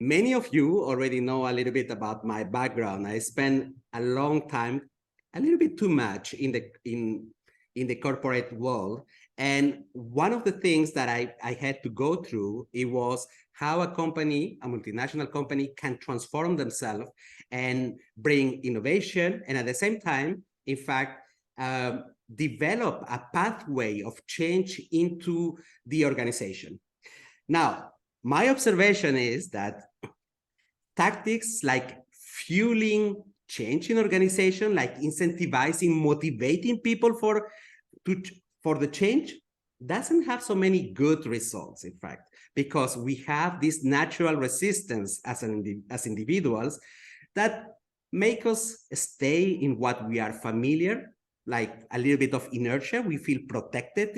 many of you already know a little bit about my background. I spent a long time, a little bit too much in the corporate world. And one of the things that I had to go through, it was how a company, a multinational company, can transform themselves and bring innovation. And at the same time, in fact, develop a pathway of change into the organization. Now, my observation is that tactics like fueling change in organization, like incentivizing, motivating people for the change, doesn't have so many good results, in fact, because we have this natural resistance as individuals that make us stay in what we are familiar, like a little bit of inertia. We feel protected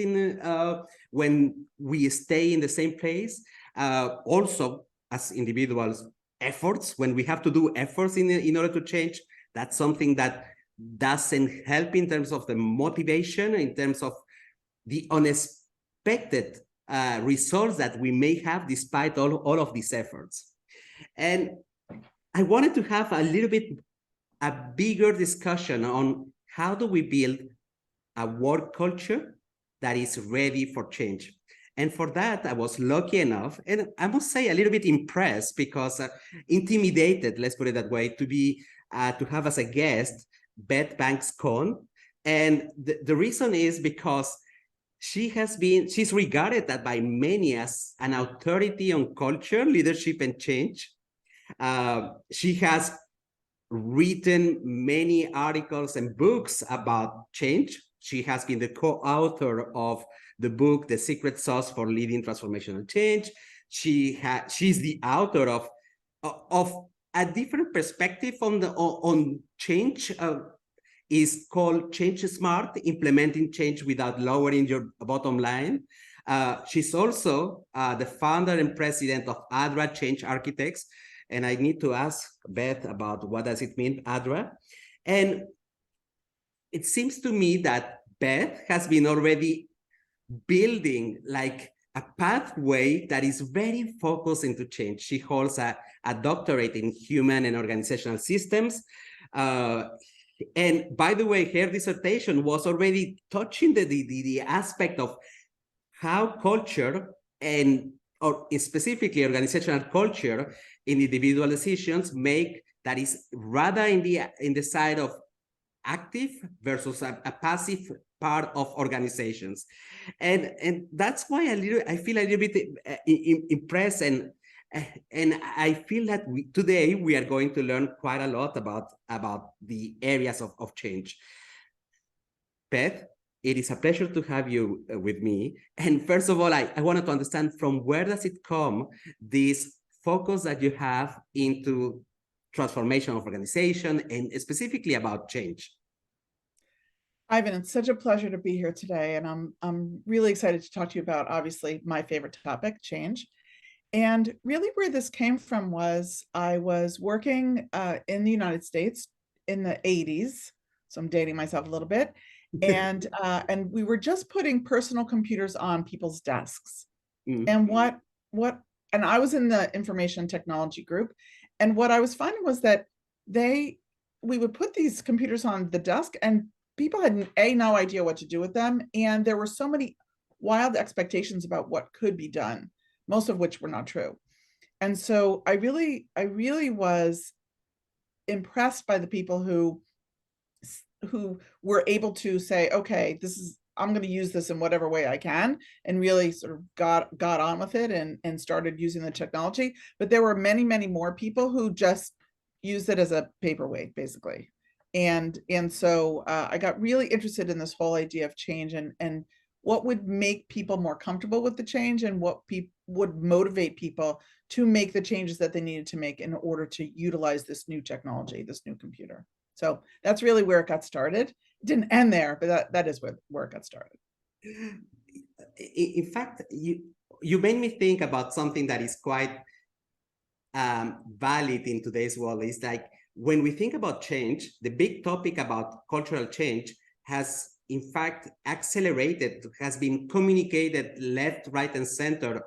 when we stay in the same place. Also, as individuals, efforts, when we have to do efforts in order to change, that's something that doesn't help in terms of the motivation, in terms of the unexpected results that we may have despite all of these efforts. And I wanted to have a bigger discussion on how do we build a work culture that is ready for change. And for that, I was lucky enough, and I must say a little bit impressed, because intimidated, let's put it that way, to have as a guest Beth Banks Cohn. And the reason is because she's regarded that by many as an authority on culture, leadership, and change. She has written many articles and books about change. She has been the co-author of the book, The Secret Sauce for Leading Transformational Change. She's the author of a different perspective on change. Is called ChangeSmart, Implementing Change Without Lowering Your Bottom Line. She's also the founder and president of ADRA Change Architects. And I need to ask Beth about what does it mean, ADRA? And it seems to me that Beth has been already building like a pathway that is very focused into change. She holds a doctorate in human and organizational systems. And by the way, her dissertation was already touching the aspect of how culture or specifically organizational culture in individual decisions make that is rather in the side of active versus a passive part of organizations. And that's why I feel a little bit impressed, and I feel that today we are going to learn quite a lot about the areas of change. Beth, it is a pleasure to have you with me. And first of all, I wanted to understand, from where does it come, this focus that you have into transformation of organization and specifically about change? Ivan, it's such a pleasure to be here today. And I'm really excited to talk to you about, obviously, my favorite topic, change. And really where this came from was I was working in the United States in the 80s. So I'm dating myself a little bit. And we were just putting personal computers on people's desks. And and I was in the information technology group. And what I was finding was that we would put these computers on the desk, and people had no idea what to do with them. And there were so many wild expectations about what could be done, most of which were not true. And so I really was impressed by the people who were able to say, okay, I'm going to use this in whatever way I can, and really sort of got on with it and started using the technology. But there were many, many more people who just used it as a paperweight, basically. And so I got really interested in this whole idea of change and what would make people more comfortable with the change, and what would motivate people to make the changes that they needed to make in order to utilize this new technology, this new computer. So that's really where it got started. It didn't end there, but that is where it got started. In fact, you made me think about something that is quite valid in today's world. Is like, when we think about change, the big topic about cultural change has in fact accelerated, has been communicated left, right, and center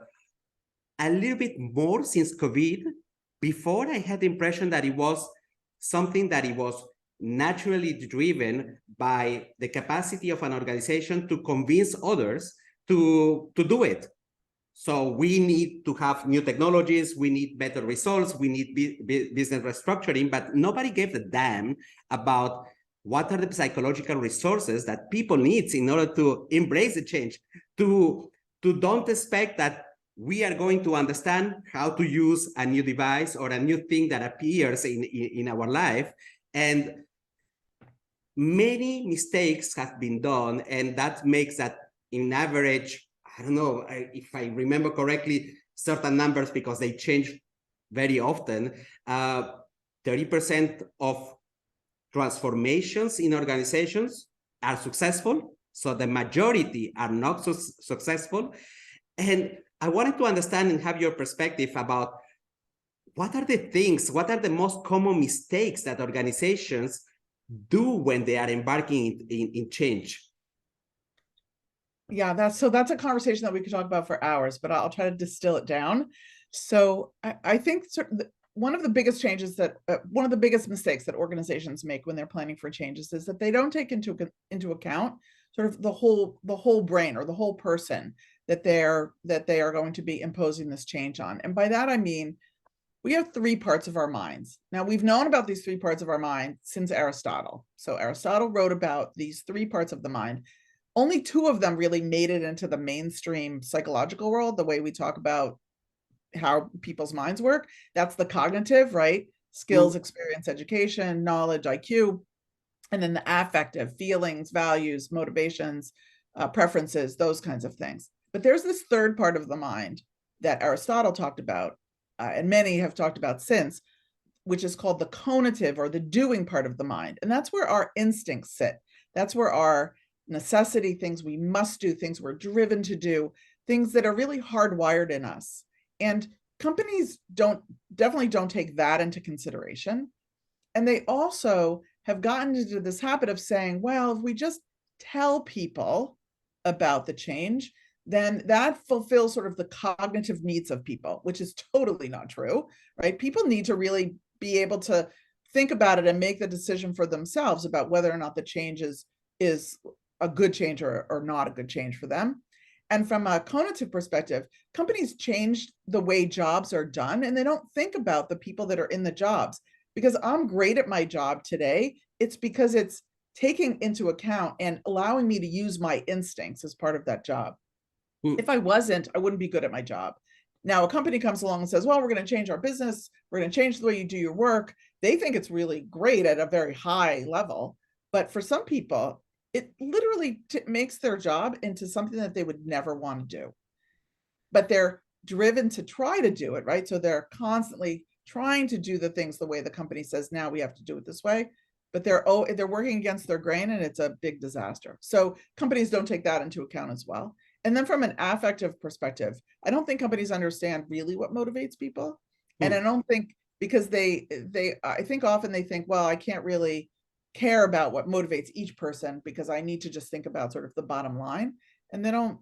a little bit more since COVID, before I had the impression that it was something that it was naturally driven by the capacity of an organization to convince others to do it. So we need to have new technologies, we need better results, we need business restructuring, but nobody gave a damn about what are the psychological resources that people need in order to embrace the change, to don't expect that we are going to understand how to use a new device or a new thing that appears in our life. And many mistakes have been done, and that makes that in average, I don't know if I remember correctly, certain numbers because they change very often, 30% of transformations in organizations are successful. So the majority are not so successful. And I wanted to understand and have your perspective about what are the things, what are the most common mistakes that organizations do when they are embarking in change? Yeah, that's a conversation that we could talk about for hours, but I'll try to distill it down. So I think one of the biggest changes that one of the biggest mistakes that organizations make when they're planning for changes is that they don't take into account sort of the whole brain or the whole person that they are going to be imposing this change on. And by that I mean we have three parts of our minds. Now, we've known about these three parts of our mind since Aristotle. So Aristotle wrote about these three parts of the mind. Only two of them really made it into the mainstream psychological world, the way we talk about how people's minds work. That's the cognitive, right? Skills, experience, education, knowledge, IQ, and then the affective, feelings, values, motivations, preferences, those kinds of things. But there's this third part of the mind that Aristotle talked about, and many have talked about since, which is called the conative or the doing part of the mind. And that's where our instincts sit. That's where our necessity, things we must do, things we're driven to do, things that are really hardwired in us. And companies definitely don't take that into consideration. And they also have gotten into this habit of saying, well, if we just tell people about the change, then that fulfills sort of the cognitive needs of people, which is totally not true, right? People need to really be able to think about it and make the decision for themselves about whether or not the change is a good change or not a good change for them. And from a conative perspective, companies changed the way jobs are done, and they don't think about the people that are in the jobs. Because I'm great at my job today, it's because it's taking into account and allowing me to use my instincts as part of that job. If I wasn't, I wouldn't be good at my job. Now, a company comes along and says, well, we're going to change our business. We're going to change the way you do your work. They think it's really great at a very high level. But for some people, it literally makes their job into something that they would never want to do. But they're driven to try to do it, right? So they're constantly trying to do the things the way the company says, now we have to do it this way. But they're working against their grain, and it's a big disaster. So companies don't take that into account as well. And then from an affective perspective, I don't think companies understand really what motivates people. And I don't think, because I think often they think, well, I can't really care about what motivates each person because I need to just think about sort of the bottom line. And they don't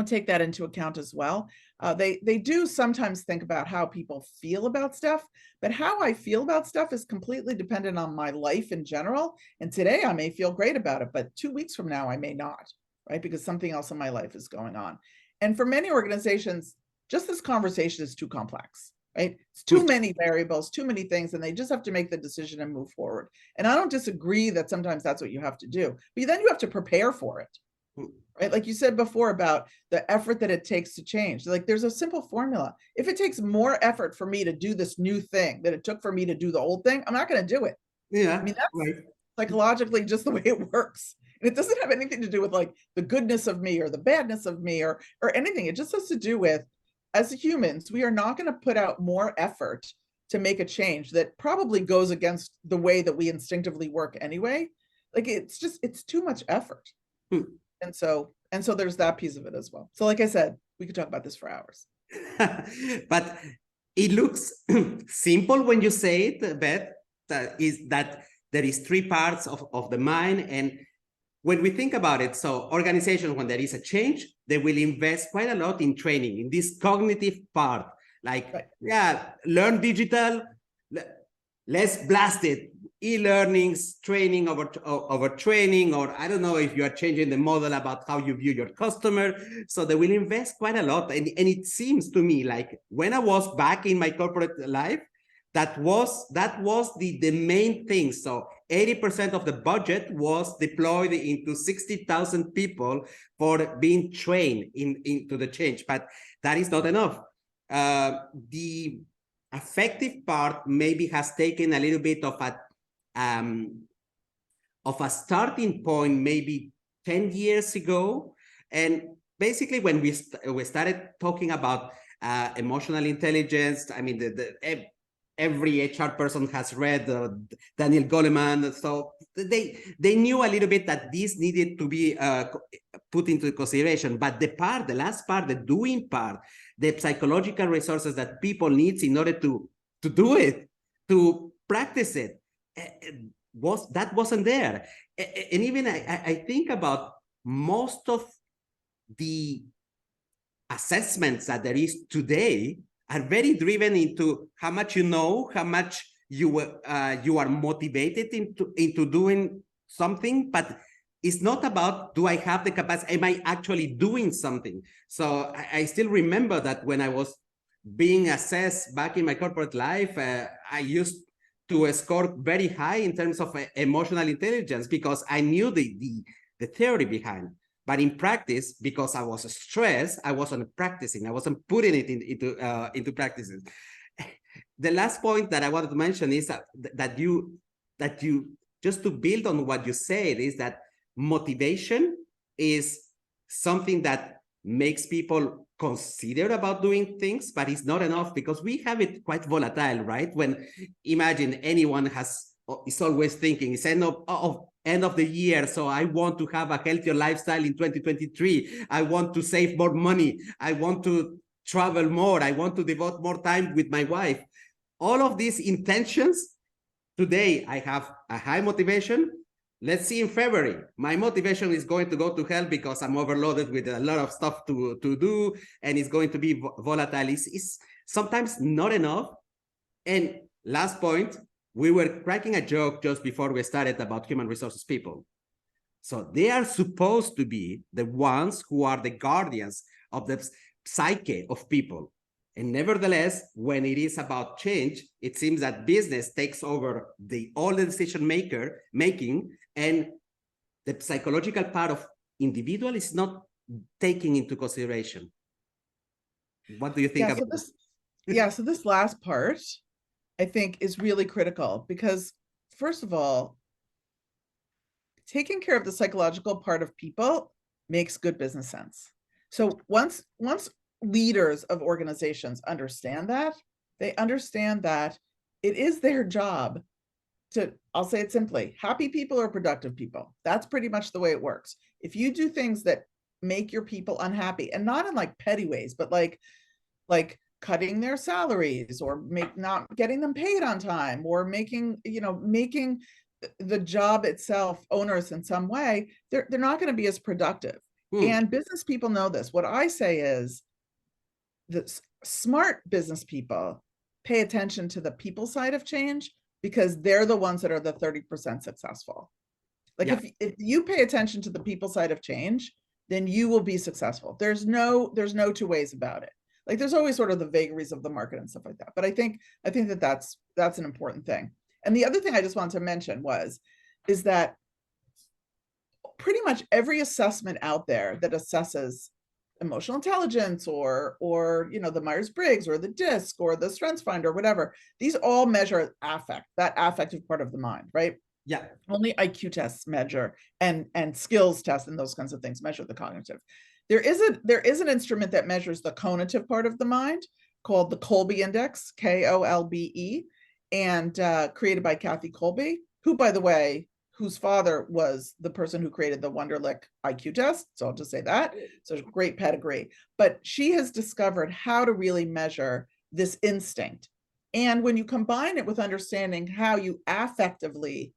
take that into account as well. They do sometimes think about how people feel about stuff, but how I feel about stuff is completely dependent on my life in general. And today I may feel great about it, but 2 weeks from now I may not, right? Because something else in my life is going on. And for many organizations, just this conversation is too complex, right? It's too many variables, too many things, and they just have to make the decision and move forward. And I don't disagree that sometimes that's what you have to do, but then you have to prepare for it. Right? Like you said before about the effort that it takes to change. Like there's a simple formula. If it takes more effort for me to do this new thing than it took for me to do the old thing, I'm not going to do it. Yeah. I mean, that's psychologically just the way it works. And it doesn't have anything to do with like the goodness of me or the badness of me or anything. It just has to do with, as humans, we are not going to put out more effort to make a change that probably goes against the way that we instinctively work anyway. Like it's too much effort. And so there's that piece of it as well. So like I said, we could talk about this for hours. But it looks simple when you say it, Beth, that there is three parts of the mind. And when we think about it, so organizations, when there is a change, they will invest quite a lot in training, in this cognitive part Like, Right. yeah, learn digital, let's blast it. E-learnings, training over training, or I don't know if you are changing the model about how you view your customer. So they will invest quite a lot. And it seems to me like when I was back in my corporate life, that was the main thing. So 80% of the budget was deployed into 60,000 people for being trained into the change. But that is not enough. The effective part maybe has taken a little bit of a starting point maybe 10 years ago. And basically when we started talking about emotional intelligence, I mean, every HR person has read Daniel Goleman, so they knew a little bit that this needed to be put into consideration. But the last part, the doing part, the psychological resources that people need in order to do it, to practice it, wasn't there. And even I think about most of the assessments that there is today are very driven into how much you know, how much you are motivated into doing something, but it's not about, do I have the capacity, am I actually doing something? So I still remember that when I was being assessed back in my corporate life, I used to score very high in terms of emotional intelligence because I knew the theory behind. But in practice, because I was stressed, I wasn't practicing. I wasn't putting it into practices. The last point that I wanted to mention is that you just to build on what you said is that motivation is something that makes people consider about doing things, but it's not enough because we have it quite volatile, right? When imagine anyone is always thinking it's end of the year, so I want to have a healthier lifestyle in 2023. I want to save more money. I want to travel more. I want to devote more time with my wife. All of these intentions, today I have a high motivation. Let's see in February, my motivation is going to go to hell because I'm overloaded with a lot of stuff to do, and it's going to be volatile. It's sometimes not enough. And last point, we were cracking a joke just before we started about human resources people. So they are supposed to be the ones who are the guardians of the psyche of people. And nevertheless, when it is about change, it seems that business takes over all the decision making, and the psychological part of individual is not taken into consideration. What do you think about this? So this last part, I think, is really critical because, first of all, taking care of the psychological part of people makes good business sense. So once leaders of organizations understand that, they understand that it is their job to, I'll say it simply, happy people are productive people. That's pretty much the way it works. If you do things that make your people unhappy, and not in like petty ways, but like cutting their salaries or not getting them paid on time, or making the job itself onerous in some way, they're not going to be as productive. And business people know this. What I say is that smart business people pay attention to the people side of change because they're the ones that are the 30% successful. Like if you pay attention to the people side of change, then you will be successful. There's no two ways about it. Like there's always sort of the vagaries of the market and stuff like that. But I think that's an important thing. And the other thing I just wanted to mention is that pretty much every assessment out there that assesses emotional intelligence or the Myers-Briggs or the DISC or the StrengthsFinder or whatever, these all measure affect, that affective part of the mind, right? Yeah. Only IQ tests measure and skills tests and those kinds of things measure the cognitive. There is an instrument that measures the conative part of the mind called the Kolbe Index, Kolbe, and created by Kathy Kolbe, who, by the way, whose father was the person who created the Wonderlic IQ test. So I'll just say that. So great pedigree. But she has discovered how to really measure this instinct. And when you combine it with understanding how you affectively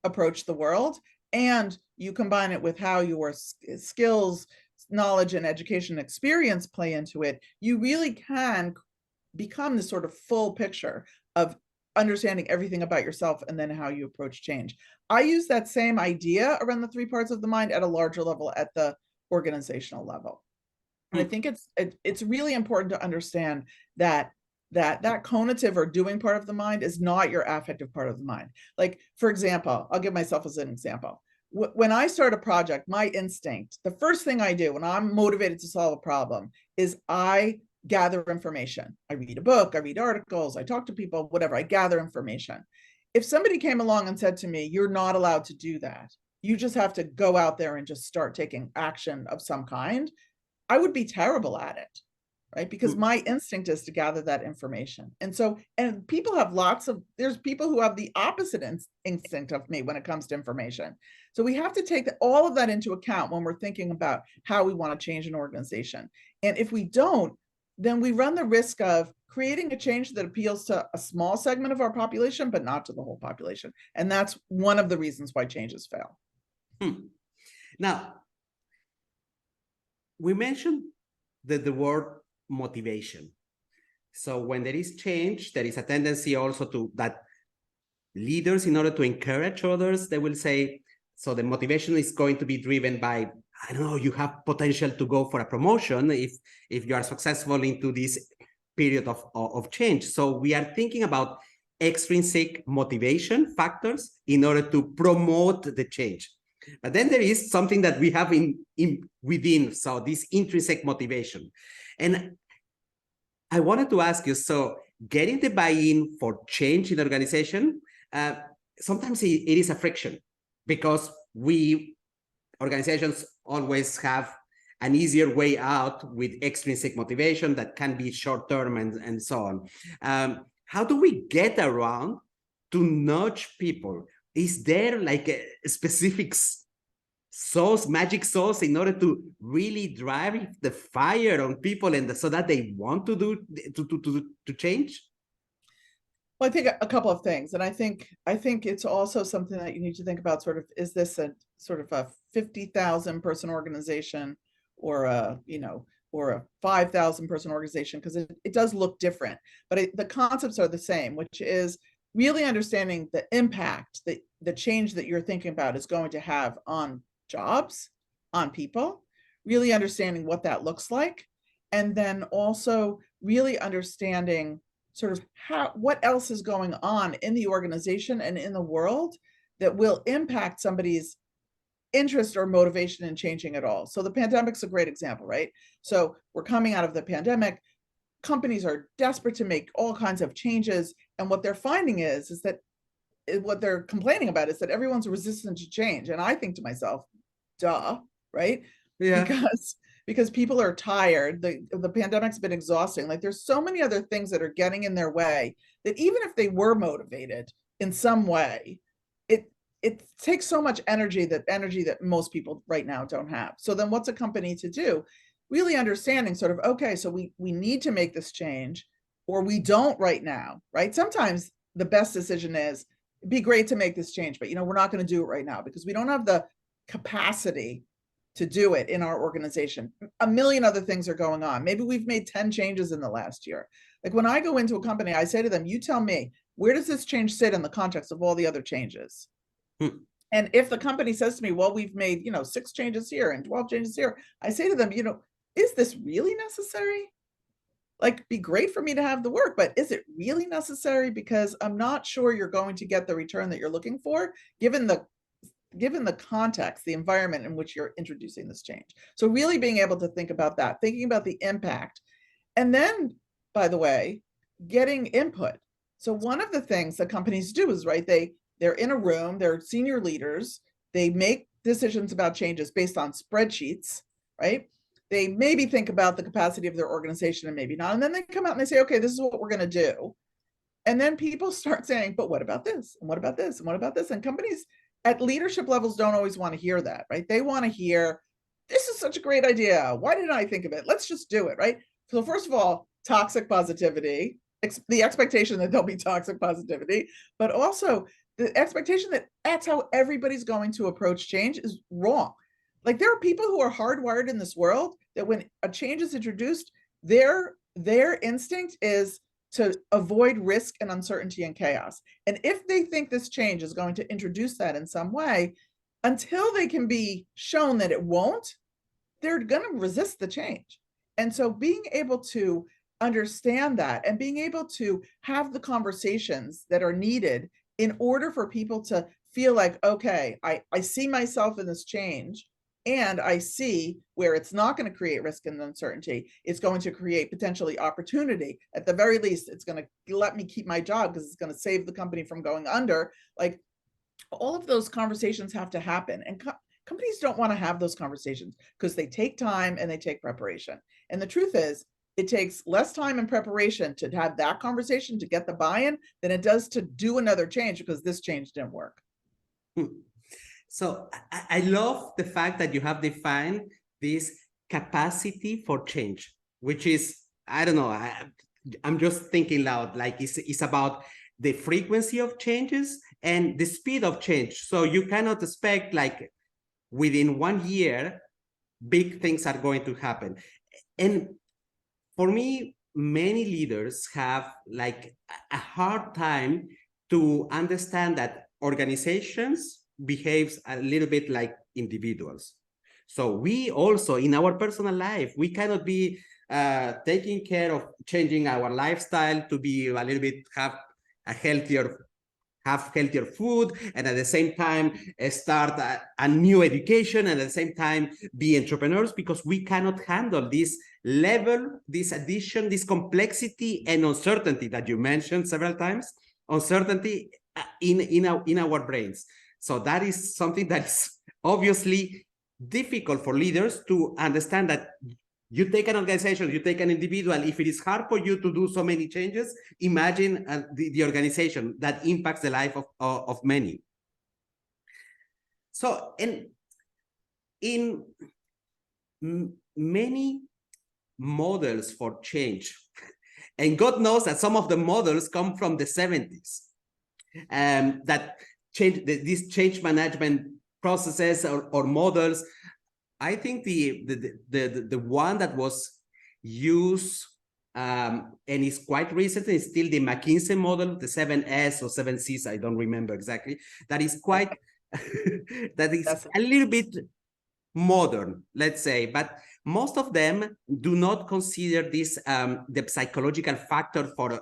approach the world, and you combine it with how your skills, knowledge, and education experience play into it, you really can become this sort of full picture of understanding everything about yourself and then how you approach change. I use that same idea around the 3 parts of the mind at a larger level, at the organizational level. And I think it's really important to understand that conative or doing part of the mind is not your affective part of the mind. Like, for example, I'll give myself as an example. When I start a project, my instinct, the first thing I do when I'm motivated to solve a problem is I gather information. I read a book, I read articles, I talk to people, whatever, I gather information. If somebody came along and said to me, you're not allowed to do that, you just have to go out there and just start taking action of some kind, I would be terrible at it, right? Because my instinct is to gather that information. And so, and people have there's people who have the opposite instinct of me when it comes to information. So we have to take all of that into account when we're thinking about how we want to change an organization. And if we don't, then we run the risk of creating a change that appeals to a small segment of our population, but not to the whole population. And that's one of the reasons why changes fail. Now, we mentioned the word motivation. So when there is change, there is a tendency also to that leaders, in order to encourage others, they will say, so the motivation is going to be driven by, I don't know, you have potential to go for a promotion if you are successful into this period of change. So we are thinking about extrinsic motivation factors in order to promote the change. But then there is something that we have within, so this intrinsic motivation. And I wanted to ask you, so getting the buy-in for change in the organization, sometimes it is a friction, because organizations always have an easier way out with extrinsic motivation that can be short-term and so on. How do we get around to nudge people? Is there like a specific magic sauce in order to really drive the fire on people and so that they want to change? Well, I think a couple of things. And I think it's also something that you need to think about, sort of, is this a sort of a 50,000 person organization or a 5,000 person organization? Because it does look different, but the concepts are the same, which is really understanding the impact that the change that you're thinking about is going to have on jobs, on people, really understanding what that looks like. And then also really understanding sort of what else is going on in the organization and in the world that will impact somebody's interest or motivation in changing at all. So the pandemic's a great example, right? So we're coming out of the pandemic. Companies are desperate to make all kinds of changes. And what they're finding is that what they're complaining about is that everyone's resistant to change. And I think to myself, duh, right? Yeah. Because people are tired. The pandemic's been exhausting. Like, there's so many other things that are getting in their way that even if they were motivated in some way, it takes so much energy that most people right now don't have. So then what's a company to do? Really understanding sort of, okay, so we need to make this change, or we don't right now, right? Sometimes the best decision is, it'd be great to make this change, but we're not going to do it right now because we don't have the capacity to do it in our organization. A million other things are going on. Maybe we've made 10 changes in the last year. Like, when I go into a company, I say to them, you tell me, where does this change sit in the context of all the other changes? And if the company says to me, well, we've made 6 changes here and 12 changes here, I say to them, is this really necessary? Like, be great for me to have the work, but is it really necessary? Because I'm not sure you're going to get the return that you're looking for, given the context, the environment in which you're introducing this change. So really being able to think about that, thinking about the impact. And then, by the way, getting input. So one of the things that companies do is, right, they're in a room, they're senior leaders, they make decisions about changes based on spreadsheets, right? They maybe think about the capacity of their organization and maybe not. And then they come out and they say, okay, this is what we're going to do. And then people start saying, but what about this? And what about this? And what about this? And companies at leadership levels don't always want to hear that, right? They want to hear, this is such a great idea. Why didn't I think of it? Let's just do it, right? So first of all, toxic positivity, the expectation that there'll be toxic positivity, but also the expectation that that's how everybody's going to approach change is wrong. Like, there are people who are hardwired in this world that when a change is introduced, their instinct is to avoid risk and uncertainty and chaos. And if they think this change is going to introduce that in some way, until they can be shown that it won't, they're going to resist the change. And so being able to understand that and being able to have the conversations that are needed in order for people to feel like, okay, I see myself in this change, and I see where it's not going to create risk and uncertainty. It's going to create potentially opportunity. At the very least, it's going to let me keep my job because it's going to save the company from going under. Like, all of those conversations have to happen. And companies don't want to have those conversations because they take time and they take preparation. And the truth is, it takes less time and preparation to have that conversation, to get the buy-in, than it does to do another change because this change didn't work. So I love the fact that you have defined this capacity for change, which is, I don't know, I'm just thinking loud, like it's about the frequency of changes and the speed of change. So you cannot expect like within 1 year, big things are going to happen. And for me, many leaders have like a hard time to understand that organizations behaves a little bit like individuals. So we also, in our personal life, we cannot be taking care of changing our lifestyle to be a little bit, have healthier food, and at the same time start a new education, and at the same time be entrepreneurs, because we cannot handle this level, this addition, this complexity and uncertainty that you mentioned several times, uncertainty in our brains. So that is something that's obviously difficult for leaders to understand, that you take an organization, you take an individual. If it is hard for you to do so many changes, imagine the organization that impacts the life of many. So, and in many models for change, and God knows that some of the models come from the 70s, that change these change management processes or models. I think the one that was used and is quite recent is still the McKinsey model, the 7S or 7Cs, I don't remember exactly. That is quite, that is a little bit modern, let's say, but most of them do not consider this the psychological factor for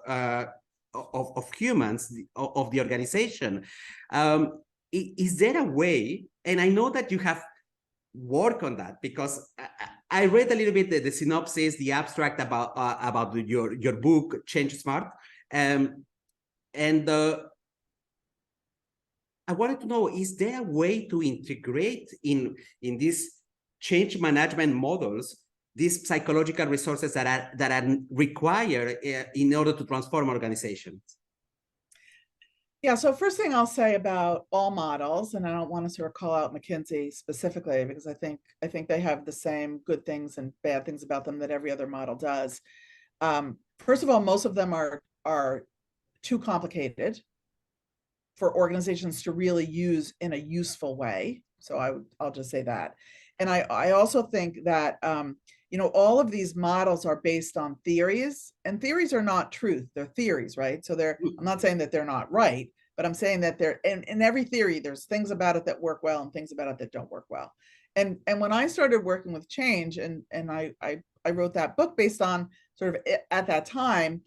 of humans, of the organization. Is there a way, and I know that you have work on that, because I read a little bit the synopsis, the abstract about your book ChangeSmart, and I wanted to know, is there a way to integrate in these change management models these psychological resources that are required in order to transform organizations? Yeah, so first thing I'll say about all models, and I don't want to sort of call out McKinsey specifically, because I think they have the same good things and bad things about them that every other model does. First of all, most of them are too complicated for organizations to really use in a useful way. So I'll just say that. And I also think that all of these models are based on theories, and theories are not truth. They're theories, right? So I'm not saying that they're not right, but I'm saying that they're in every theory, there's things about it that work well and things about it that don't work well. And when I started working with change, and I wrote that book based on sort of at that time,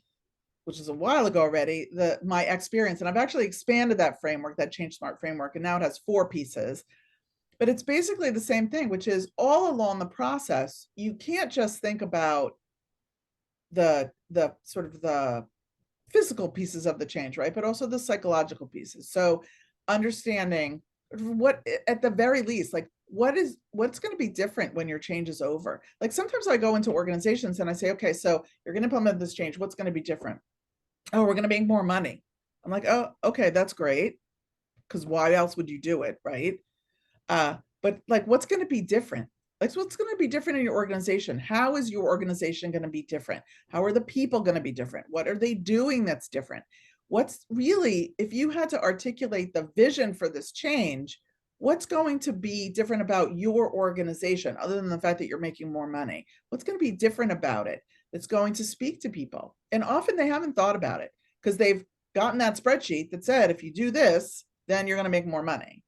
which is a while ago already, my experience, and I've actually expanded that framework, that ChangeSmart framework, and now it has 4 pieces. But it's basically the same thing, which is all along the process, you can't just think about the sort of the physical pieces of the change, right? But also the psychological pieces. So understanding what, at the very least, like what's going to be different when your change is over. Like sometimes I go into organizations and I say, okay, so you're going to implement this change. What's going to be different? Oh, we're going to make more money. I'm like, oh, okay, that's great. Because why else would you do it, right? But like, what's going to be different? Like, what's going to be different in your organization? How is your organization going to be different? How are the people going to be different? What are they doing that's different? What's really, if you had to articulate the vision for this change, what's going to be different about your organization other than the fact that you're making more money? What's going to be different about it? that's going to speak to people. And often they haven't thought about it because they've gotten that spreadsheet that said, if you do this, then you're going to make more money.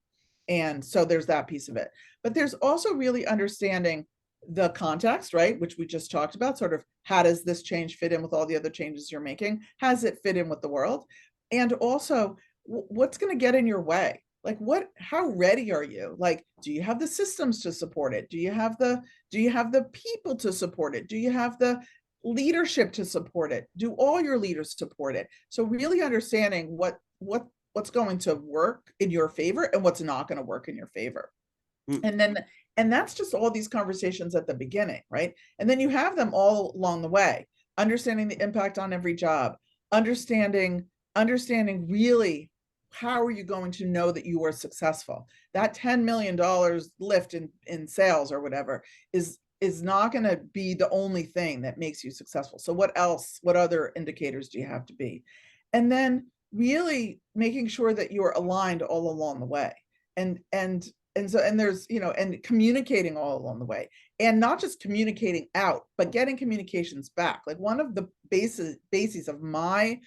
And so there's that piece of it. But there's also really understanding the context, right? Which we just talked about, sort of how does this change fit in with all the other changes you're making? How does it fit in with the world? And also, what's going to get in your way? Like how ready are you? Like, do you have the systems to support it? Do you have the people to support it? Do you have the leadership to support it? Do all your leaders support it? So really understanding what's going to work in your favor and what's not going to work in your favor. And that's just all these conversations at the beginning, right? And then you have them all along the way, understanding the impact on every job, understanding really how are you going to know that you are successful. That $10 million lift in sales or whatever is not going to be the only thing that makes you successful. So what other indicators do you have to be? And then really making sure that you're aligned all along the way. And there's, and communicating all along the way, and not just communicating out, but getting communications back. Like one of the bases of my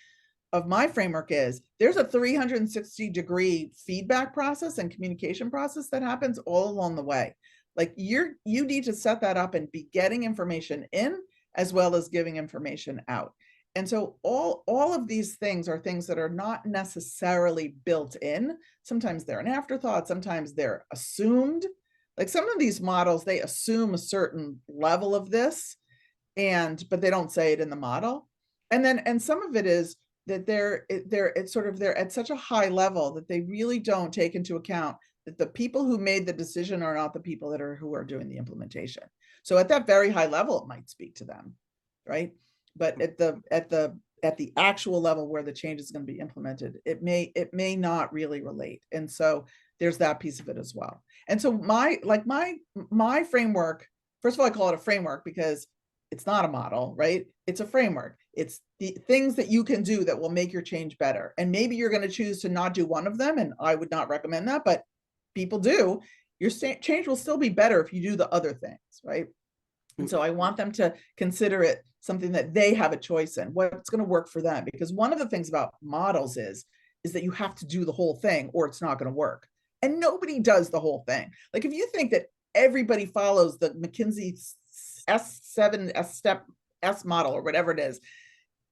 framework is there's a 360-degree feedback process and communication process that happens all along the way. Like you need to set that up and be getting information in as well as giving information out. And so all of these things are things that are not necessarily built in. Sometimes they're an afterthought. Sometimes they're assumed. Like some of these models, they assume a certain level of this, but they don't say it in the model. And some of it is that they're at such a high level that they really don't take into account that the people who made the decision are not the people who are doing the implementation. So at that very high level, it might speak to them, right? But at the actual level where the change is going to be implemented, it may not really relate. And so there's that piece of it as well. And so my framework, first of all, I call it a framework because it's not a model, right? It's a framework. It's the things that you can do that will make your change better. And maybe you're going to choose to not do one of them, and I would not recommend that, but people do. Your change will still be better if you do the other things, right? And so I want them to consider it something that they have a choice in, what's going to work for them. Because one of the things about models is that you have to do the whole thing or it's not going to work. And nobody does the whole thing. Like if you think that everybody follows the McKinsey step S model or whatever it is,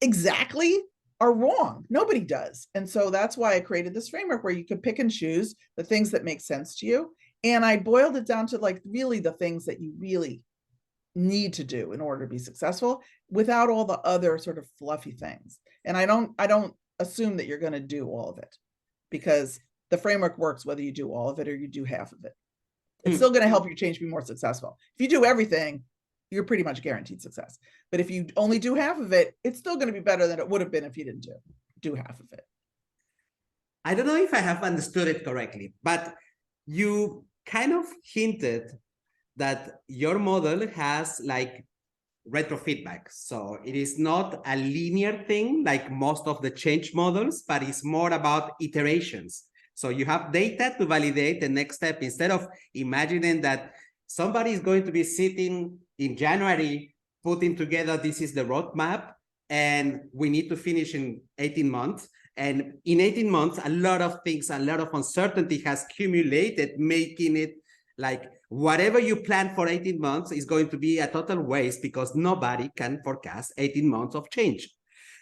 exactly, are wrong. Nobody does. And so that's why I created this framework where you could pick and choose the things that make sense to you. And I boiled it down to like really the things that you really need to do in order to be successful without all the other sort of fluffy things. And I don't assume that you're going to do all of it, because the framework works whether you do all of it or you do half of it. It's still going to help your change be more successful. If you do everything, you're pretty much guaranteed success. But if you only do half of it, it's still going to be better than it would have been if you didn't do half of it. I don't know if I have understood it correctly, but you kind of hinted that your model has like retro feedback. So it is not a linear thing like most of the change models, but it's more about iterations. So you have data to validate the next step instead of imagining that somebody is going to be sitting in January, putting together, this is the roadmap, and we need to finish in 18 months. And in 18 months, a lot of things, a lot of uncertainty has accumulated, making it like whatever you plan for 18 months is going to be a total waste because nobody can forecast 18 months of change.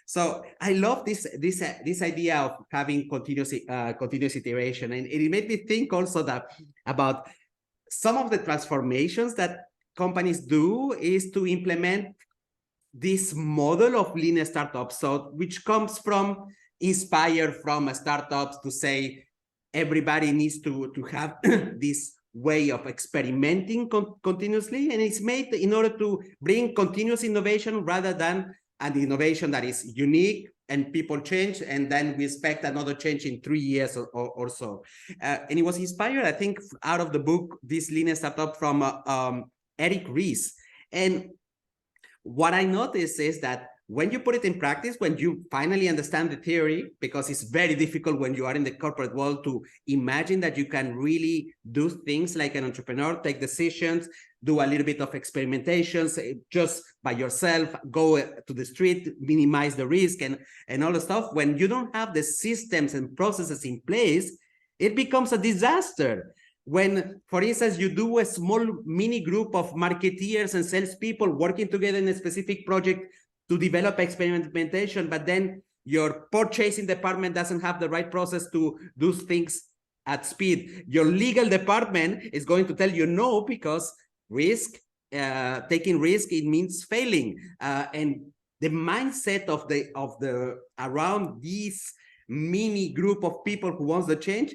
So I love this idea of having continuous iteration, and it made me think also about some of the transformations that companies do is to implement this model of lean startups, so which comes from inspired from startups to say everybody needs to have this way of experimenting continuously, and it's made in order to bring continuous innovation rather than an innovation that is unique and people change and then we expect another change in 3 years or so. And it was inspired, I think, out of the book This Lean Startup from Eric Ries. And what I noticed is that when you put it in practice, when you finally understand the theory, because it's very difficult when you are in the corporate world to imagine that you can really do things like an entrepreneur, take decisions, do a little bit of experimentations just by yourself, go to the street, minimize the risk and all the stuff. When you don't have the systems and processes in place, it becomes a disaster. When, for instance, you do a small mini group of marketeers and salespeople working together in a specific project to develop experimentation, but then your purchasing department doesn't have the right process to do things at speed. Your legal department is going to tell you no, because risk, taking risk, it means failing. And the mindset of the around this mini group of people who wants the change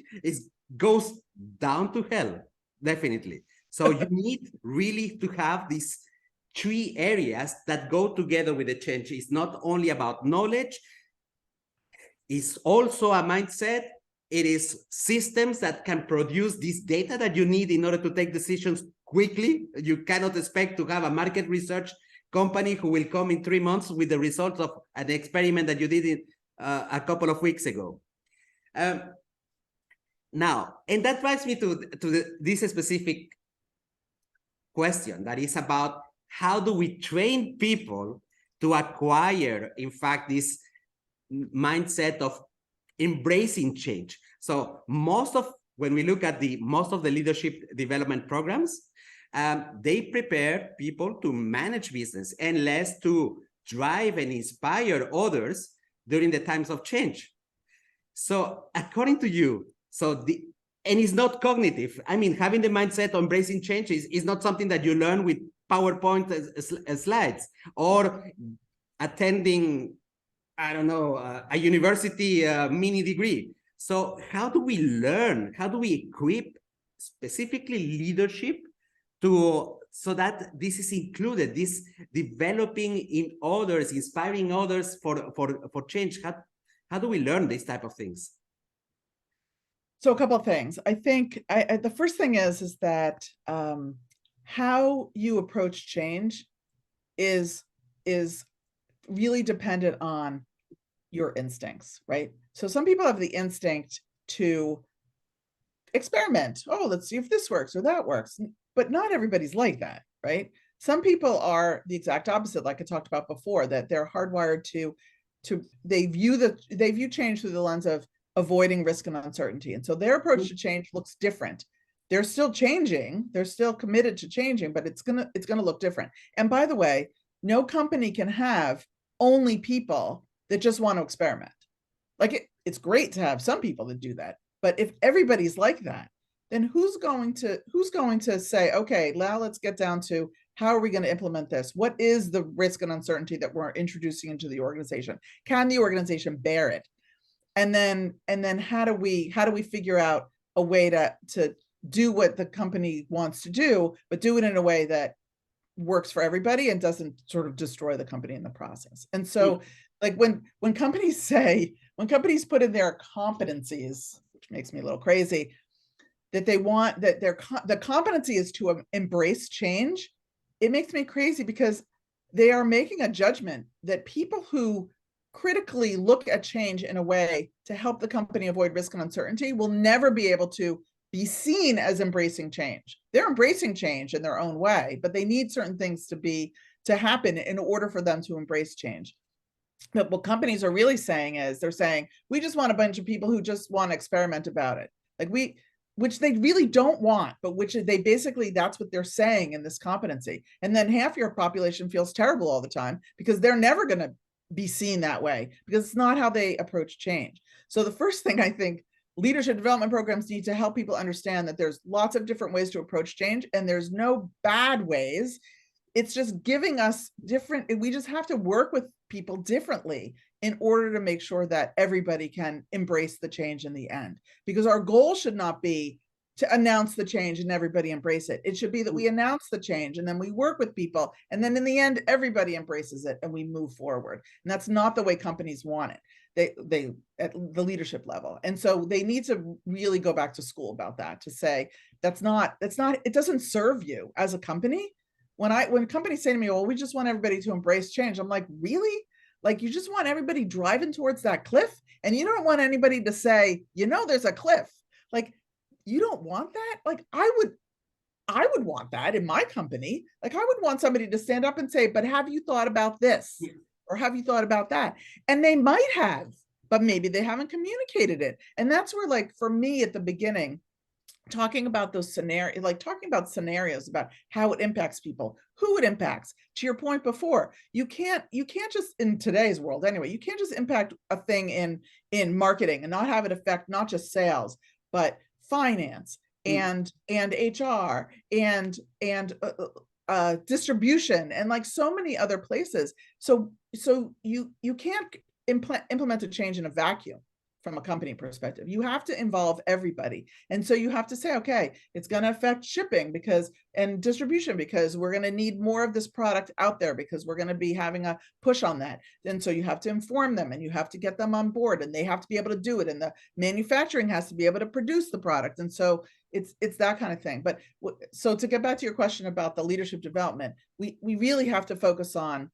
goes down to hell, definitely. So you need really to have these 3 areas that go together with the change. It's not only about knowledge, it's also a mindset. It is systems that can produce this data that you need in order to take decisions quickly. You cannot expect to have a market research company who will come in 3 months with the results of an experiment that you did a couple of weeks ago. Now, and that drives me to this specific question that is about how do we train people to acquire, in fact, this mindset of embracing change. So when we look at most of the leadership development programs, they prepare people to manage business and less to drive and inspire others during the times of change. So according to you, and it's not cognitive. I mean, having the mindset of embracing change is not something that you learn with PowerPoint slides or attending, I don't know, a university mini degree. So how do we learn? How do we equip specifically leadership so that this is included, this developing in others, inspiring others for change? How do we learn these type of things? So a couple of things. I think the first thing is that how you approach change is really dependent on your instincts, right? So some people have the instinct to experiment. Oh, let's see if this works or that works. But not everybody's like that, right? Some people are the exact opposite, like I talked about before, that they're hardwired to they view change through the lens of avoiding risk and uncertainty. And so their approach to change looks different. They're still changing, they're still committed to changing, but it's gonna look different. And by the way, no company can have only people that just want to experiment. Like it's great to have some people that do that, but if everybody's like that, then who's going to say, okay, now let's get down to how are we going to implement this? What is the risk and uncertainty that we're introducing into the organization? Can the organization bear it? And then how do we figure out a way to do what the company wants to do, but do it in a way that works for everybody and doesn't sort of destroy the company in the process. And so like when companies put in their competencies, which makes me a little crazy, that they want that the competency is to embrace change, it makes me crazy because they are making a judgment that people who critically look at change in a way to help the company avoid risk and uncertainty will never be able to be seen as embracing change. They're embracing change in their own way, but they need certain things to happen in order for them to embrace change. But what companies are really saying is they're saying, we just want a bunch of people who just want to experiment about it. Which they really don't want, but which they basically, that's what they're saying in this competency. And then half your population feels terrible all the time because they're never going to be seen that way because it's not how they approach change. So the first thing I think leadership development programs need to help people understand that there's lots of different ways to approach change and there's no bad ways. It's just giving us we just have to work with people differently in order to make sure that everybody can embrace the change in the end. Because our goal should not be to announce the change and everybody embrace it. It should be that we announce the change and then we work with people. And then in the end, everybody embraces it and we move forward. And that's not the way companies want it. They at the leadership level. And so they need to really go back to school about that, to say, it doesn't serve you as a company. When companies say to me, well, we just want everybody to embrace change, I'm like, really? Like you just want everybody driving towards that cliff, and you don't want anybody to say, there's a cliff. Like you don't want that. Like I would want that in my company. Like I would want somebody to stand up and say, but have you thought about this? Or have you thought about that? And they might have, but maybe they haven't communicated it. And that's where, like, for me at the beginning, talking about those scenarios, like talking about scenarios about how it impacts people, who it impacts. To your point before, you can't just, in today's world anyway, you can't just impact a thing in marketing and not have it affect not just sales, but finance and HR and distribution and like so many other places. So you can't implement a change in a vacuum from a company perspective. You have to involve everybody. And so you have to say, okay, it's going to affect shipping and distribution because we're going to need more of this product out there because we're going to be having a push on that. And so you have to inform them and you have to get them on board and they have to be able to do it. And the manufacturing has to be able to produce the product. And so it's that kind of thing. But so to get back to your question about the leadership development, we really have to focus on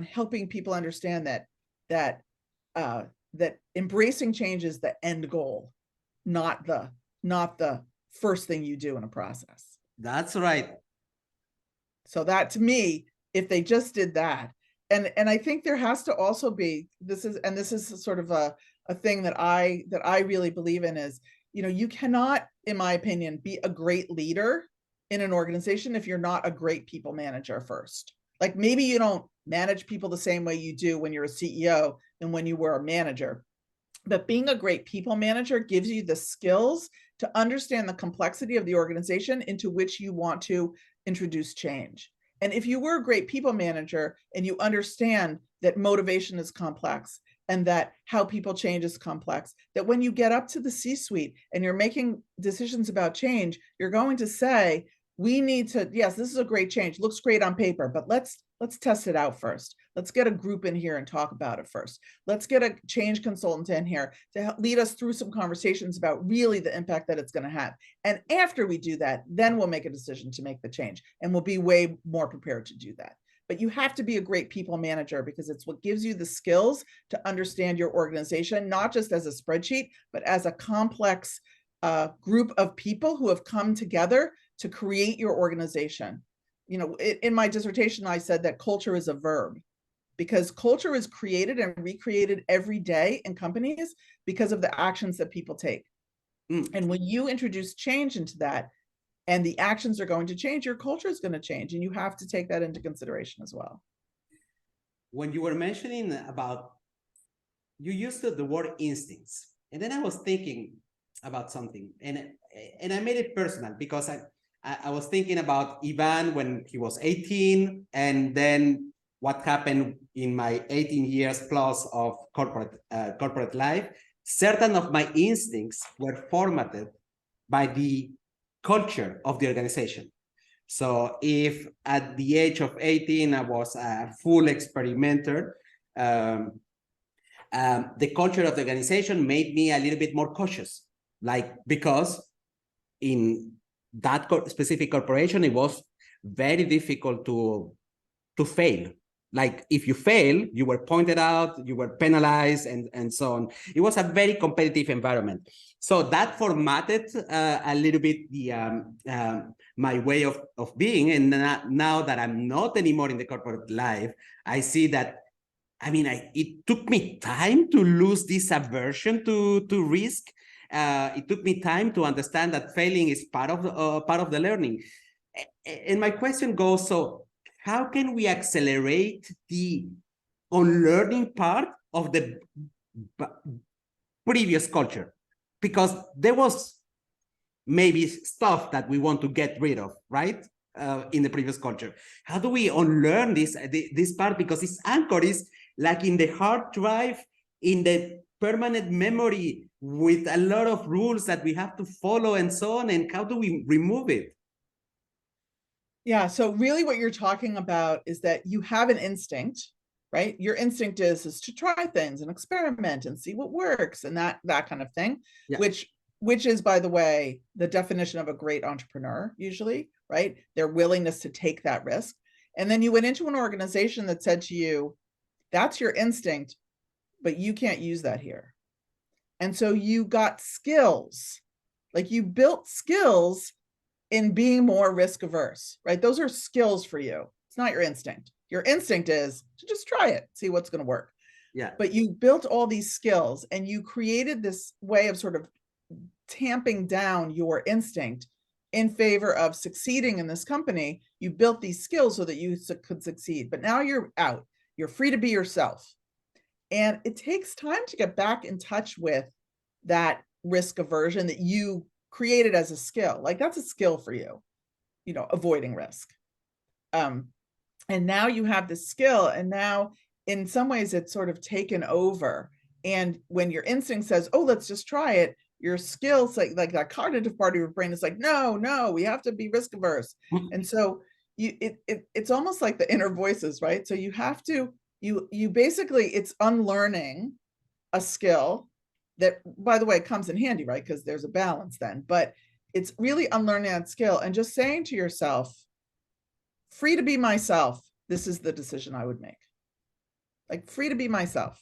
helping people understand that embracing change is the end goal, not the first thing you do in a process. That's right. So that, to me, if they just did that, and I think there has to also be, this is sort of a thing that I really believe in is, you cannot, in my opinion, be a great leader in an organization if you're not a great people manager first. Like maybe you don't manage people the same way you do when you're a CEO and when you were a manager. But being a great people manager gives you the skills to understand the complexity of the organization into which you want to introduce change. And if you were a great people manager and you understand that motivation is complex and that how people change is complex, that when you get up to the C-suite and you're making decisions about change, you're going to say, we need to, yes, this is a great change, looks great on paper, but let's test it out first. Let's get a group in here and talk about it first. Let's get a change consultant in here to lead us through some conversations about really the impact that it's going to have. And after we do that, then we'll make a decision to make the change and we'll be way more prepared to do that. But you have to be a great people manager because it's what gives you the skills to understand your organization, not just as a spreadsheet, but as a complex group of people who have come together to create your organization. In my dissertation, I said that culture is a verb because culture is created and recreated every day in companies because of the actions that people take. And when you introduce change into that and the actions are going to change, your culture is going to change. And you have to take that into consideration as well. When you were mentioning about, you used the word instincts. And then I was thinking about something and I made it personal because I was thinking about Ivan when he was 18 and then what happened in my 18 years plus of corporate life. Certain of my instincts were formatted by the culture of the organization. So if at the age of 18, I was a full experimenter, the culture of the organization made me a little bit more cautious, because in that specific corporation, it was very difficult to fail. Like if you fail, you were pointed out, you were penalized, and so on. It was a very competitive environment. So that formatted a little bit my way of being. And now that I'm not anymore in the corporate life, I see that, it took me time to lose this aversion to risk. It took me time to understand that failing is part of the learning. And my question goes, so how can we accelerate the unlearning part of the previous culture? Because there was maybe stuff that we want to get rid of, right? In the previous culture. How do we unlearn this part? Because its anchor is like in the hard drive, in the permanent memory with a lot of rules that we have to follow and so on. And how do we remove it? Yeah, so really what you're talking about is that you have an instinct, right? Your instinct is to try things and experiment and see what works and that kind of thing, yeah. which is, by the way, the definition of a great entrepreneur usually, right? Their willingness to take that risk. And then you went into an organization that said to you, That's your instinct, but you can't use that here. And so you got skills, like you built skills in being more risk averse, right? Those are skills for you. It's not your instinct. Your instinct is to just try it, see what's going to work. Yeah. But you built all these skills and you created this way of sort of tamping down your instinct in favor of succeeding in this company. You built these skills so that you could succeed, but now you're out. You're free to be yourself. And it takes time to get back in touch with that risk aversion that you created as a skill. Like that's a skill for you, you know, avoiding risk. And now you have this skill, and now in some ways it's sort of taken over. And when your instinct says, oh, let's just try it, your skills, like that cognitive part of your brain is like, no, we have to be risk averse. And so it's almost like the inner voices, right? So you have to, you basically, it's unlearning a skill that, by the way, comes in handy, right? Because there's a balance then, but it's really unlearning that skill and just saying to yourself, free to be myself, this is the decision I would make. Like free to be myself.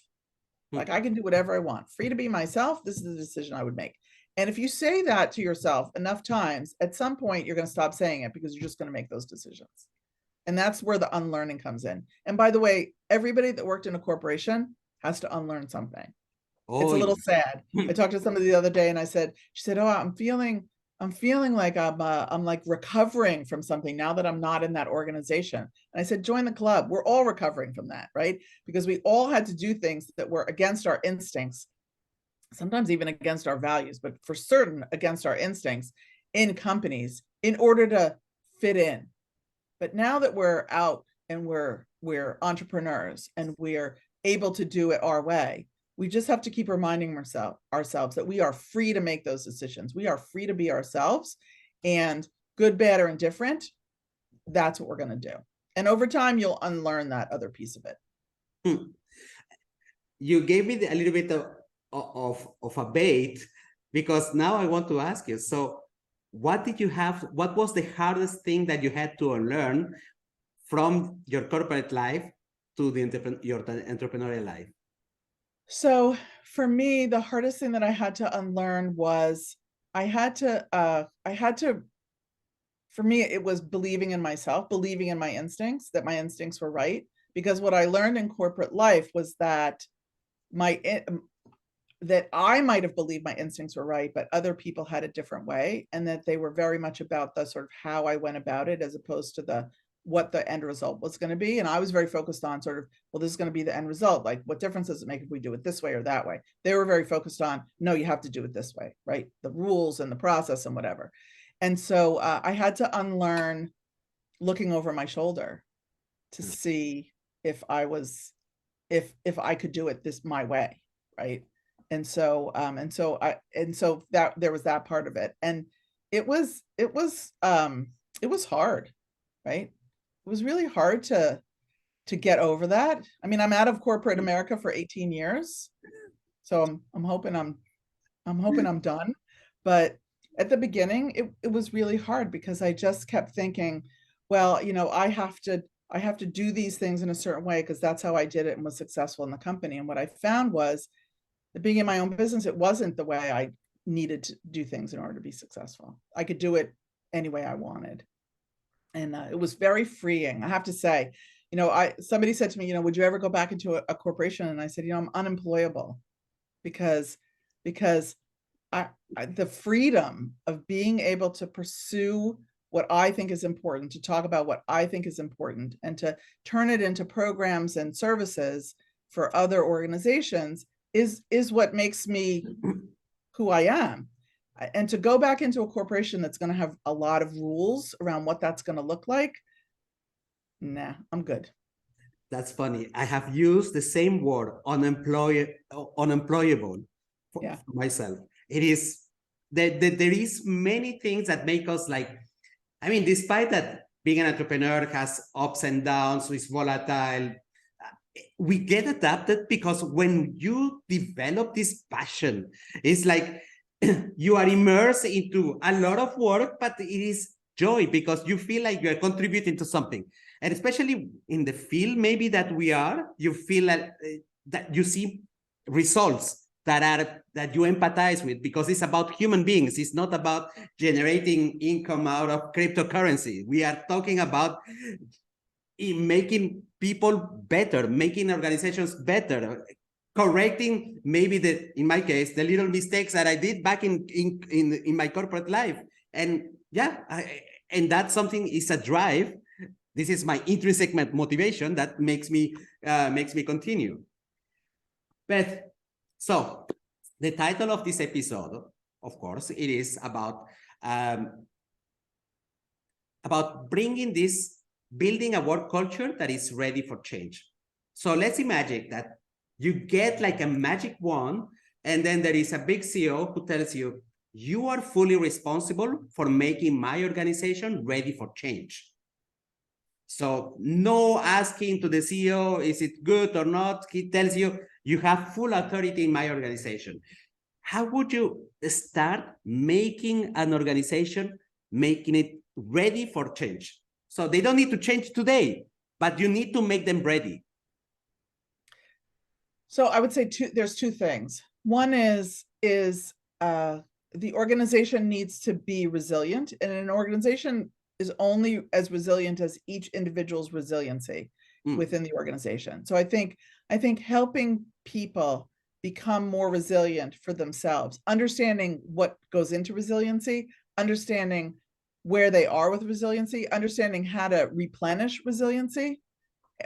Like I can do whatever I want. Free to be myself, this is the decision I would make. And if you say that to yourself enough times, at some point you're going to stop saying it because you're just going to make those decisions. And that's where the unlearning comes in. And by the way, everybody that worked in a corporation has to unlearn something. Oh, it's a little sad. I talked to somebody the other day and I said, she said, oh, I'm feeling like I'm like recovering from something now that I'm not in that organization. And I said, join the club. We're all recovering from that, right? Because we all had to do things that were against our instincts, sometimes even against our values, but for certain against our instincts in companies in order to fit in. But now that we're out and we're entrepreneurs and we're able to do it our way, we just have to keep reminding ourselves that we are free to make those decisions. We are free to be ourselves, and good, bad, or indifferent, that's what we're going to do. And over time, you'll unlearn that other piece of it. You gave me a little bit of a bait, because now I want to ask you, so what was the hardest thing that you had to unlearn from your corporate life to your entrepreneurial life? So for me, the hardest thing that I had to unlearn was for me, it was believing in myself, believing in my instincts, that my instincts were right. Because what I learned in corporate life was that that I might have believed my instincts were right, but other people had a different way, and that they were very much about the sort of how I went about it as opposed to what the end result was going to be. And I was very focused on sort of, well, this is going to be the end result. Like, what difference does it make if we do it this way or that way? They were very focused on, no, you have to do it this way, right? The rules and the process and whatever. And so I had to unlearn looking over my shoulder to see if I could do it my way, right? And so that there was that part of it, and it was hard, right? It was really hard to get over that. I mean, I'm out of corporate America for 18 years, so I'm hoping I'm done. But at the beginning, it was really hard because I just kept thinking, well, you know, I have to do these things in a certain way because that's how I did it and was successful in the company. And what I found was that being in my own business, it wasn't the way I needed to do things in order to be successful. I could do it any way I wanted. And it was very freeing, I have to say. You know, somebody said to me, you know, would you ever go back into a corporation? And I said, you know, I'm unemployable because the freedom of being able to pursue what I think is important, to talk about what I think is important, and to turn it into programs and services for other organizations is what makes me who I am. And to go back into a corporation that's going to have a lot of rules around what that's going to look like, nah, I'm good. That's funny. I have used the same word, unemployable, for myself. It is there is many things that make us like, I mean, despite that being an entrepreneur has ups and downs, so it's volatile, we get adapted because when you develop this passion, it's like you are immersed into a lot of work, but it is joy because you feel like you are contributing to something. And especially in the field maybe that we are, you feel that you see results that you empathize with, because it's about human beings. It's not about generating income out of cryptocurrency. We are talking about making people better, making organizations better, correcting maybe in my case, the little mistakes that I did back in my corporate life. And yeah, and that's something, is a drive. This is my intrinsic motivation that makes me continue. Beth, so the title of this episode, of course, it is about bringing this, building a work culture that is ready for change. So let's imagine that you get like a magic wand, and then there is a big CEO who tells you, you are fully responsible for making my organization ready for change. So no asking to the CEO, is it good or not? He tells you, you have full authority in my organization. How would you start making an organization, making it ready for change? So they don't need to change today, but you need to make them ready. So I would say there's two things. One is the organization needs to be resilient, and an organization is only as resilient as each individual's resiliency within the organization. So I think helping people become more resilient for themselves, understanding what goes into resiliency, understanding where they are with resiliency, understanding how to replenish resiliency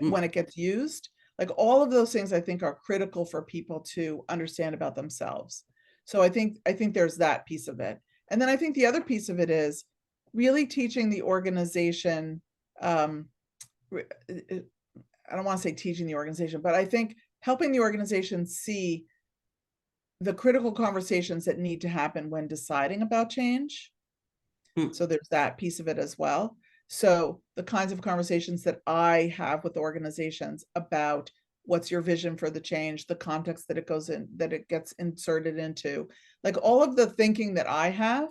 when it gets used. Like all of those things I think are critical for people to understand about themselves. So I think there's that piece of it. And then I think the other piece of it is really teaching the organization. I don't want to say teaching the organization, but I think helping the organization see the critical conversations that need to happen when deciding about change. So there's that piece of it as well. So the kinds of conversations that I have with organizations about what's your vision for the change, the context that it goes in, that it gets inserted into, like all of the thinking that I have,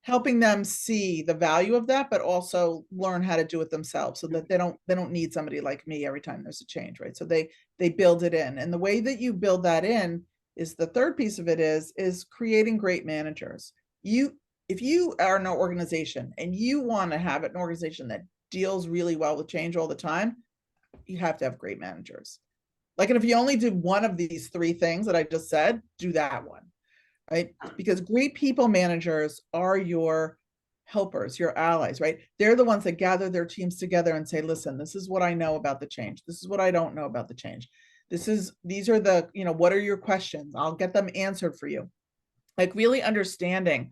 helping them see the value of that, but also learn how to do it themselves, so that they don't need somebody like me every time there's a change, right? So they build it in. And the way that you build that in is, the third piece of it is creating great managers. If you are an organization and you want to have an organization that deals really well with change all the time, you have to have great managers. Like, and if you only do one of these three things that I just said, do that one, right? Because great people managers are your helpers, your allies, right? They're the ones that gather their teams together and say, listen, this is what I know about the change. This is what I don't know about the change. These are the, what are your questions? I'll get them answered for you. Like really understanding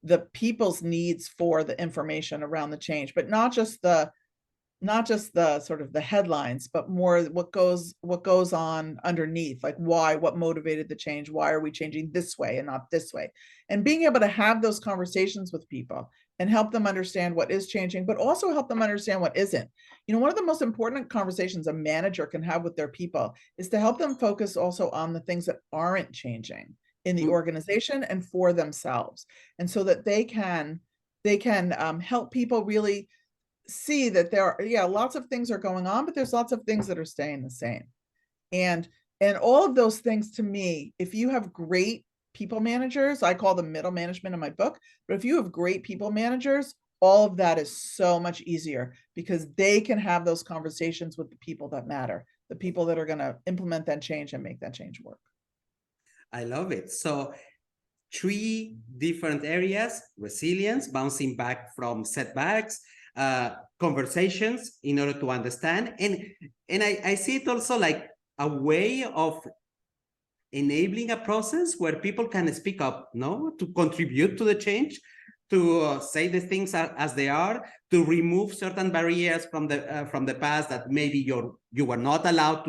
the people's needs for the information around the change, but not just the sort of the headlines, but more what goes on underneath, like what motivated the change? Why are we changing this way and not this way? And being able to have those conversations with people and help them understand what is changing, but also help them understand what isn't. One of the most important conversations a manager can have with their people is to help them focus also on the things that aren't changing in the organization and for themselves. And so that they can help people really see that there are, lots of things are going on, but there's lots of things that are staying the same. And all of those things, to me, if you have great people managers, I call them middle management in my book, but if you have great people managers, all of that is so much easier, because they can have those conversations with the people that matter, the people that are going to implement that change and make that change work. I love it. So 3 different areas: resilience, bouncing back from setbacks, conversations in order to understand. And I see it also like a way of enabling a process where people can speak up, to contribute to the change, to say the things as they are, to remove certain barriers from the past that maybe you were not allowed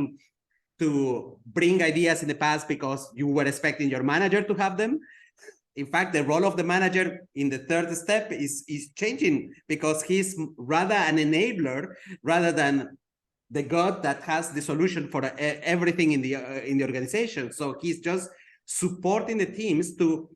to bring ideas in the past because you were expecting your manager to have them. In fact, the role of the manager in the third step is changing, because he's rather an enabler rather than the God that has the solution for everything in the organization. So he's just supporting the teams to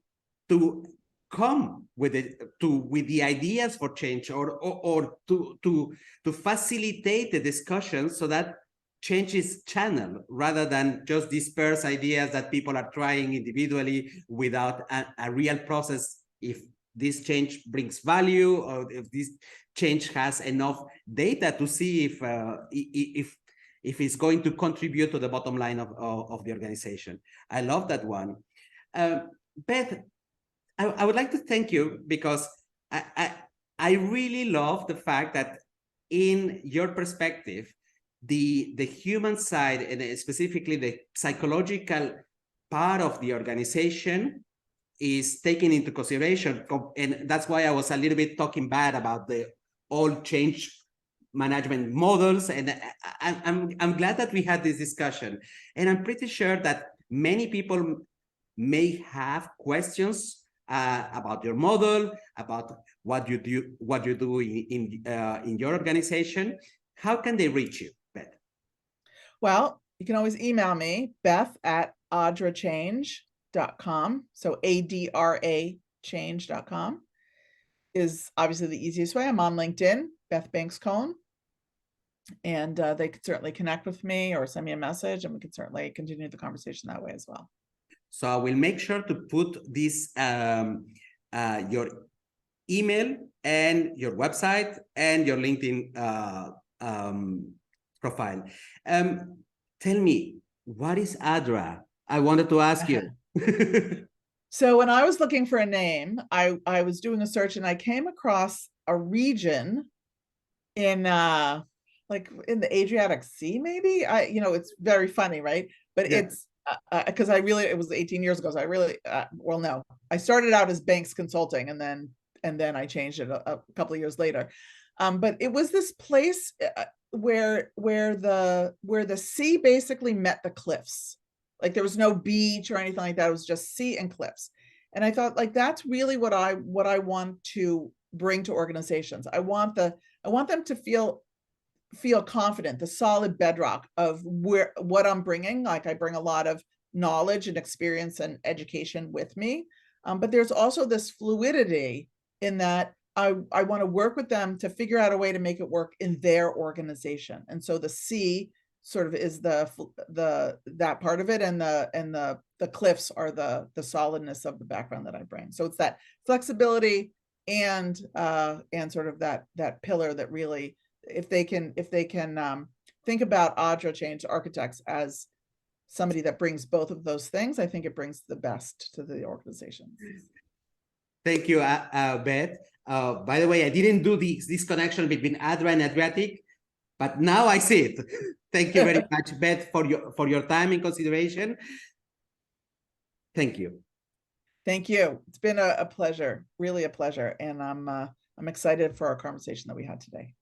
come with the ideas for change, or to facilitate the discussion so that change is channeled rather than just disperse ideas that people are trying individually without a real process. If this change brings value, or if this change has enough data to see if it's going to contribute to the bottom line of the organization. I love that one. Beth, I would like to thank you, because I really love the fact that in your perspective, the human side, and specifically the psychological part of the organization, is taken into consideration. And that's why I was a little bit talking bad about the old change management models. And I'm glad that we had this discussion. And I'm pretty sure that many people may have questions about your model, about what you do in your organization. How can they reach you, Beth? Well, you can always email me, beth@adrachange.com. So ADRA change.com is obviously the easiest way. I'm on LinkedIn, Beth Banks Cohn. And they could certainly connect with me or send me a message, and we could certainly continue the conversation that way as well. So I will make sure to put this, your email and your website and your LinkedIn profile. Tell me, what is ADRA? I wanted to ask you. So when I was looking for a name, I was doing a search, and I came across a region in like in the Adriatic Sea, maybe. It's very funny, right? But yeah. It's because it was 18 years ago, so I really well, no, I started out as Banks Consulting, and then I changed it a couple of years later. But it was this place where the sea basically met the cliffs. Like there was no beach or anything like that. It was just sea and cliffs. And I thought, like, that's really what I want to bring to organizations. I want them to feel confident, the solid bedrock of what I'm bringing. Like I bring a lot of knowledge and experience and education with me. But there's also this fluidity in that I want to work with them to figure out a way to make it work in their organization. And so the sea sort of is that part of it, and the cliffs are the solidness of the background that I bring. So it's that flexibility and sort of that pillar that really, if they can think about ADRA Change Architects as somebody that brings both of those things, I think it brings the best to the organization. Thank you, Beth. By the way, I didn't do this connection between ADRA and Adriatic, but now I see it. Thank you very much, Beth, for your time and consideration. Thank you. Thank you. It's been a pleasure, really a pleasure, and I'm excited for our conversation that we had today.